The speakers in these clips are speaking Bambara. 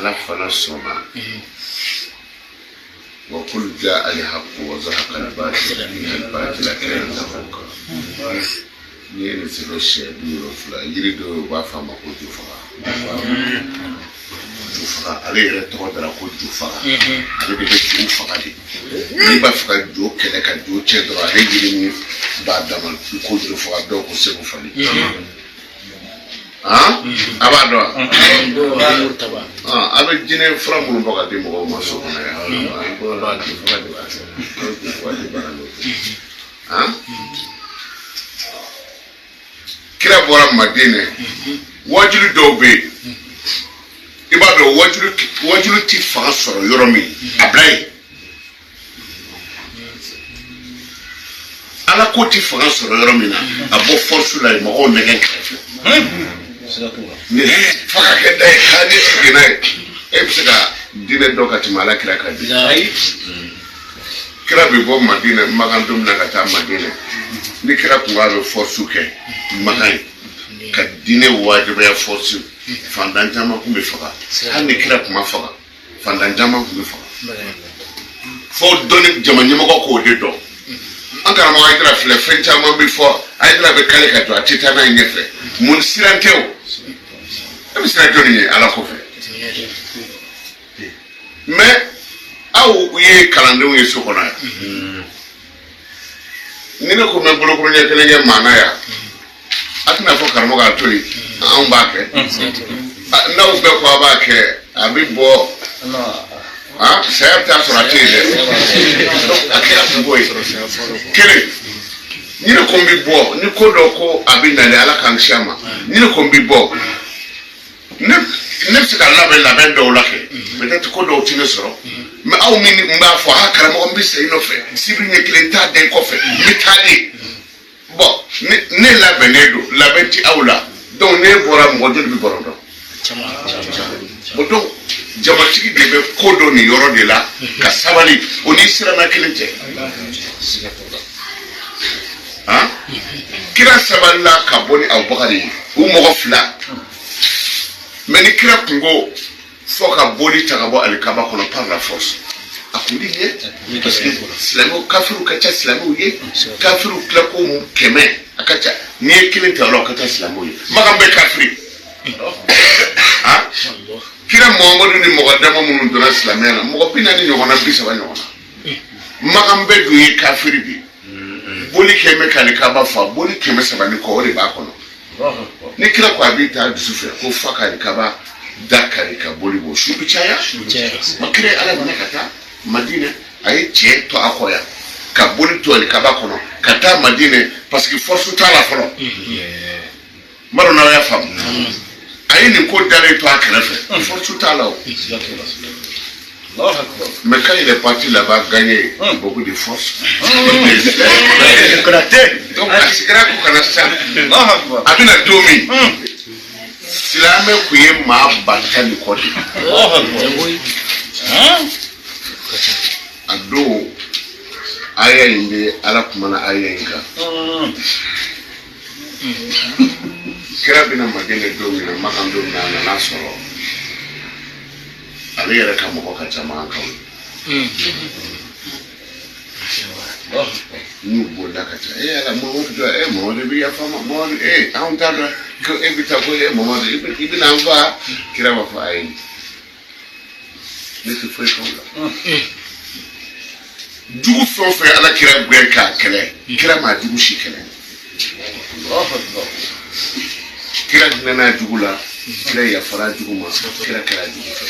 على فنصنا وكل جاء الحق وزهق الباطل إن الباطل كان زهوقا نين سبشة بيرفلا يريدوا بافا كوجوفا جوفا عليه رتوه كوجوفا عليه بيجوفا عليه نبافا جو كذا جو تدرى عليه يريني بعد ما كوجوفا دوك سبوفا abado abe jine framu mboka de mo maso na ya ko ba di fa de ba kira bora madine wajulu dobe ibado wajulu ti fa soro yoromi ablay ala ko ti fa soro yoromi na abo force la mo o negen ni faka kenda kani sigina ebsika dine doka timala kira kadi kira be bo madina magandum na kata madina ni kira kuwa force ke magai ka dine wajibe ya force fandanjama kumbe faka hani kira kuma faka fandanjama kumbe faka fo doni jamanyama ko de do angara mo aidra fle frencha mo before aidra be kale ka to atita na nyefe mun siranteo am siranteo ni ala ko fe mais aw ye kalande wo yeso kona ni ne ko me bolo ko ne kele nge mana ya atina fo karmo ga to yi an ba ke na wo be ko ba ke abi bo saya ta sura tede akira boy kire ni ne kombi bo ni ko do ko abinda le ala kan shama ni ne kombi bo ne tsika la do la ke peut-être ko do tine soro mais aw min mba fo ha kala mo mbi sey no fe sibri ne klenta den ko fe mi tade bo ne la benedo la beti awla donc ne bora mo do bi borodo boto jamatiki de be kodo ni yoro de la ka sabali oni sira na kelente kira saballa ka boni abubakari u mo fla meni kira kungo foka boni takabo alikaba kono par la force akundi ne parce que islamu kafiru kacha islamu ye kafiru klako keme akacha ni kelente alo kacha islamu ye magambe kafiri kira Muhammadu ni mogadama munu dona islamena mo pina ni nyona bisa ba nyona magambe du yi kafiri bi boli keme kali kaba fa boli keme sabani ko ore ba kono ni kira kwa bita dusufe ko faka ni kaba dakari ka boli bo shubi chaya makire ala manakata madina ay che to akoya ka boli to ni kaba kono kata madina parce que force ta la folo maro na ya fam ayi ni ko dare to akrefe force ta la mais quand il est parti là-bas gagner beaucoup de force donc asikra ko kana sa abina domi silame ku ye ma batani ko de ado aya inde ala kuma na aya inga kira bina magene domi na makando na soro ale yɛrɛ ka mɔgɔ ka caman kan n'u bolila ka ca ala Mamadu dɔ Mamadu bɛ yafa ma Mamadu anw t'a dɔn ko e bɛ taa ko Mamadu i bɛna an fa kira b'a fɔ ayi ne tɛ foyi k'aw la jugu fɛn o fɛn ala kira gɛn k'a kɛlɛ kira m'a jugu si kɛlɛ kira diinɛ jugu la kira yafara jugu ma kira kɛra jugu fɛ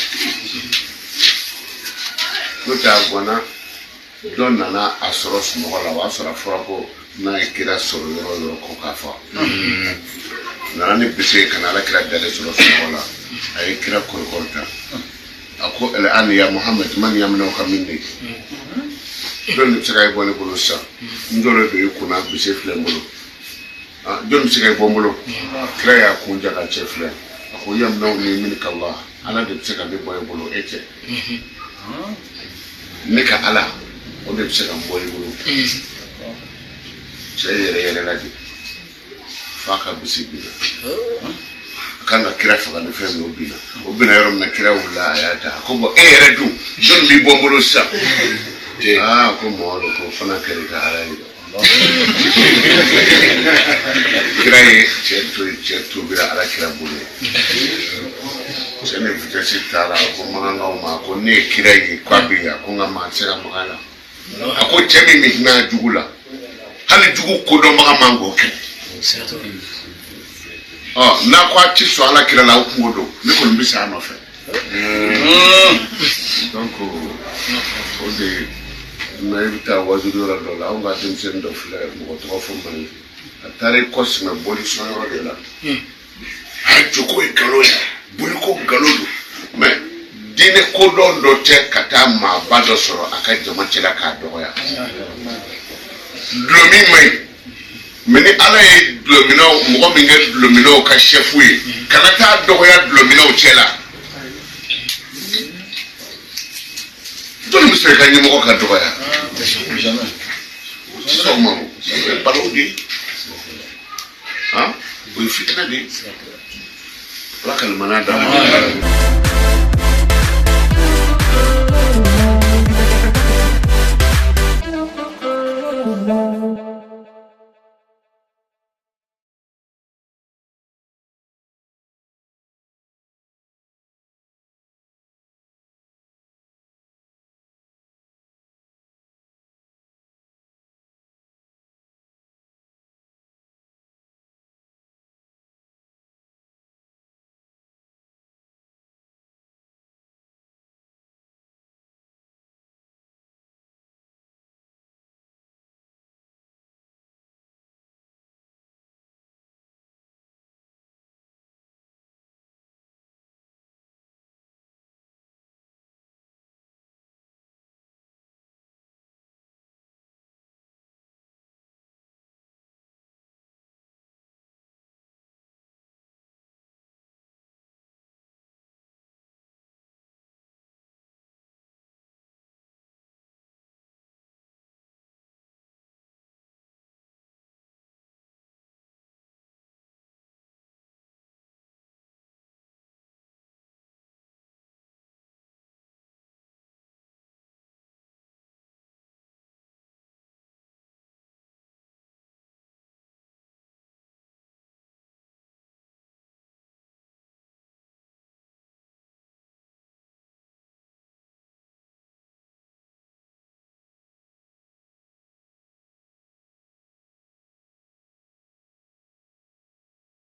n'o tɛ a gɔnna dɔ nana a sɔrɔ sunɔgɔ la o y'a sɔrɔ a fɔra ko n'a ye kira sɔrɔ yɔrɔ yɔrɔ ko k'a fa nana ni bese ka na ala kira dalen sɔrɔ sunɔgɔ la a ye kira kɔrɔkɔrɔ ta a ko ani ya Muhammad man yaminaw ka min de jɔn de bɛ se ka bɔ ne bolo sisan n jɔlen do i kunna bese filɛ n bolo jɔn bɛ se ka bɔ n bolo kira y'a kun ja ka cɛ filɛ a ko yaminaw ni min ka Allah ala de bɛ se ka ne bɔ i bolo e cɛ ne ka ala o de bɛ se ka n bɔ i bolo cɛ yɛrɛ yɛrɛ la de f'a ka bisi bi kan ka kira faga ni fɛn min o bina yɔrɔ min na kira wulila a y'a ta ko bɔn e yɛrɛ dun jɔnni b'i bɔ n bolo sisan ko Mamadu ko fana kɛra ka ala ye kira ye cɛ tobira ala kira bolo cɛ ni vitesse taara ko magankaw ma ko ne ye kira ye k'a bɛ yan ko nka maa tɛ se ka magan la a ko cɛ min bɛ hinɛ jugu la hali jugu kodɔnbaga man k'o kɛ n'a ko a ti sɔn ala kira la o kungo don ne kɔni bɛ sa a nɔfɛ donc o de na i bɛ taa wajulu yɔrɔ dɔ la anw ka denmisɛnnin dɔ filɛ mɔgɔ tɔgɔ fɔ man ye a taara i kɔsɛmɛ bɔli sɔn yɔrɔ de la a jogo ye nkalon ye boli ko nkalon don mais diinɛ kodɔn dɔ tɛ ka taa maaba dɔ sɔrɔ a ka jama cɛla k'a dɔgɔya dulɔmi man ɲi mais ni ala ye dulɔminaw mɔgɔ min kɛ dulɔminaw ka chef ye kana taa dɔgɔya dulɔminaw cɛla jɔnni bɛ se ka ɲɛmɔgɔ ka dɔgɔya sisan o ma o ye balawu de ye o ye fitinɛ de ye ala ka limaniya d'an ma.